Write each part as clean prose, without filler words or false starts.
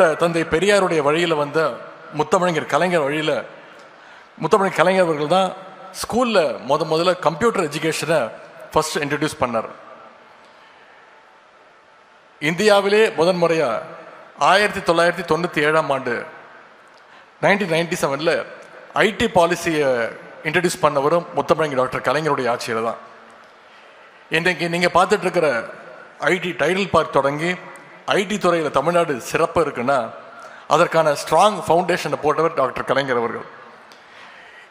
தந்தை பெரியாருடைய வழியில் வந்த முத்தமிழர் கலைஞர் வழியில் முத்தமிழர் கலைஞர் அவர்கள் தான் ஸ்கூலில் முதல்ல கம்ப்யூட்டர் எஜுகேஷனை ஃபர்ஸ்ட் இன்ட்ரடியூஸ் பண்ணார். இந்தியாவிலே முதன்முறையாக 1997ஆம் ஆண்டு 1997 ஐடி பாலிசியை இன்ட்ரடியூஸ் பண்ணவரும் முத்தமிழர் டாக்டர் கலைஞருடைய ஆட்சியில் தான். இன்றைக்கு நீங்கள் பார்த்துட்டு இருக்கிற ஐடி டைடல் பார்க் தொடங்கி ஐடி துறையில் தமிழ்நாடு சிறப்பு இருக்குன்னா அதற்கான ஸ்ட்ராங் ஃபவுண்டேஷனை போட்டவர் டாக்டர் கலைஞர் அவர்கள்.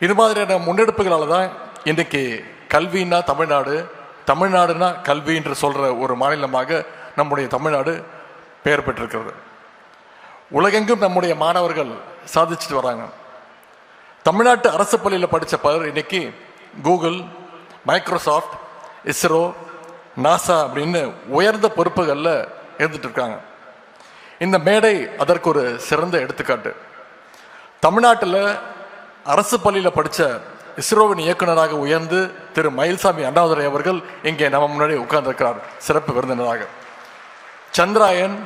இது மாதிரியான முன்னெடுப்புகளால் தான் இன்றைக்கி கல்வின்னா தமிழ்நாடு, தமிழ்நாடுனா கல்வி என்று சொல்கிற ஒரு மாநிலமாக நம்முடைய தமிழ்நாடு பெயர் பெற்றிருக்கிறது. உலகெங்கும் நம்முடைய மாணவர்கள் சாதிச்சுட்டு வராங்க. தமிழ்நாட்டு அரசு பள்ளியில் படித்த பலர் இன்னைக்கு கூகுள், மைக்ரோசாஃப்ட், இஸ்ரோ, நாசா அப்படின்னு உயர்ந்த பொறுப்புகளில் இருந்துட்டு இருக்காங்க. இந்த மேடை அதற்கு ஒரு சிறந்த எடுத்துக்காட்டு. தமிழ்நாட்டில் அரசு பள்ளியில் படித்த இஸ்ரோவின் இயக்குநராக உயர்ந்து திரு மயில்சாமி அண்ணாதுரை அவர்கள் இங்கே நம்ம முன்னாடி உட்கார்ந்திருக்கிறார் சிறப்பு விருந்தினராக. சந்திராயன்,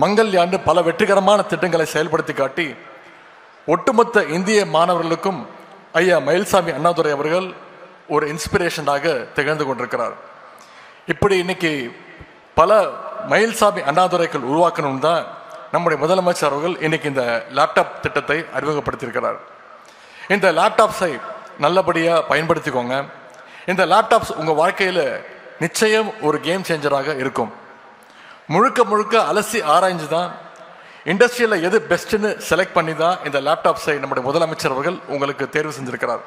மங்கள்யான் பல வெற்றிகரமான திட்டங்களை செயல்படுத்தி காட்டி ஒட்டுமொத்த இந்திய மாணவர்களுக்கும் ஐயா மயில்சாமி அண்ணாதுரை அவர்கள் ஒரு இன்ஸ்பிரேஷனாக திகழ்ந்து கொண்டிருக்கிறார். இப்படி இன்னைக்கு பல மயில்சாமி அண்ணாதுரைகள் உருவாக்கணும் தான் நம்முடைய முதலமைச்சர் அவர்கள் இன்னைக்கு இந்த லேப்டாப் திட்டத்தை அறிமுகப்படுத்தியிருக்கிறார். இந்த லேப்டாப்ஸை நல்லபடியாக பயன்படுத்திக்கோங்க. இந்த லேப்டாப்ஸ் உங்கள் வாழ்க்கையில் நிச்சயம் ஒரு கேம் சேஞ்சராக இருக்கும். முழுக்க முழுக்க அலசி ஆராய்ஞ்சு தான் இண்டஸ்ட்ரியில் எது பெஸ்ட்டுன்னு செலக்ட் பண்ணி தான் இந்த லேப்டாப்ஸை நம்முடைய முதலமைச்சர் அவர்கள் உங்களுக்கு தேர்வு செஞ்சிருக்கிறார்.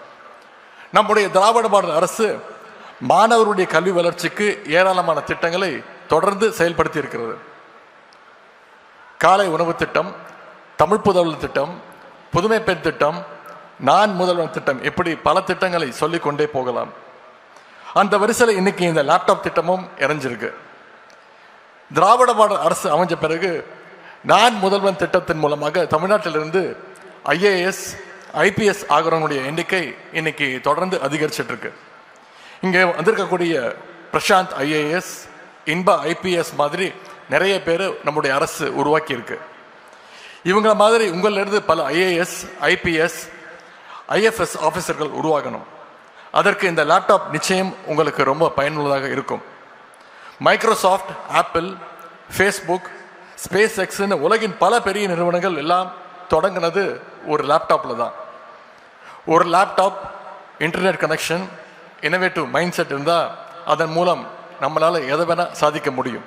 நம்முடைய திராவிட மாடல் அரசு மாணவருடைய கல்வி வளர்ச்சிக்கு ஏராளமான திட்டங்களை தொடர்ந்து செயல்படுத்தி இருக்கிறது. காலை உணவு திட்டம், தமிழ் புதல்வர் திட்டம், புதுமை பெண் திட்டம், நான் முதல்வன் திட்டம், இப்படி பல திட்டங்களை சொல்லிக்கொண்டே போகலாம். அந்த வரிசையில் இன்னைக்கு இந்த லேப்டாப் திட்டமும் இறஞ்சிருக்கு. திராவிட மாடல் அரசு அமைஞ்ச பிறகு நான் முதல்வன் திட்டத்தின் மூலமாக தமிழ்நாட்டிலிருந்து ஐஏஎஸ், ஐபிஎஸ் ஆகிறவங்களுடைய எண்ணிக்கை இன்னைக்கு தொடர்ந்து அதிகரிச்சிட்டு இருக்கு. இங்கே வந்திருக்கக்கூடிய பிரசாந்த் ஐஏஎஸ், இன்பா ஐபிஎஸ் மாதிரி நிறைய பேர் நம்முடைய அரசு உருவாக்கி இருக்கு. இவங்கள மாதிரி உங்களிலிருந்து பல ஐஏஎஸ், ஐபிஎஸ், ஐஎஃப்எஸ் ஆஃபீஸர்கள் உருவாகணும். அதற்கு இந்த லேப்டாப் நிச்சயம் உங்களுக்கு ரொம்ப பயனுள்ளதாக இருக்கும். மைக்ரோசாஃப்ட், ஆப்பிள், ஃபேஸ்புக், ஸ்பேஸ் எக்ஸ்ன்னு உலகின் பல பெரிய நிறுவனங்கள் எல்லாம் தொடங்கினது ஒரு லேப்டாப்பில் தான். ஒரு laptop, internet connection, innovative mind set இருந்தால் அதன் மூலம் நம்மளால் எதை வேணால் சாதிக்க முடியும்.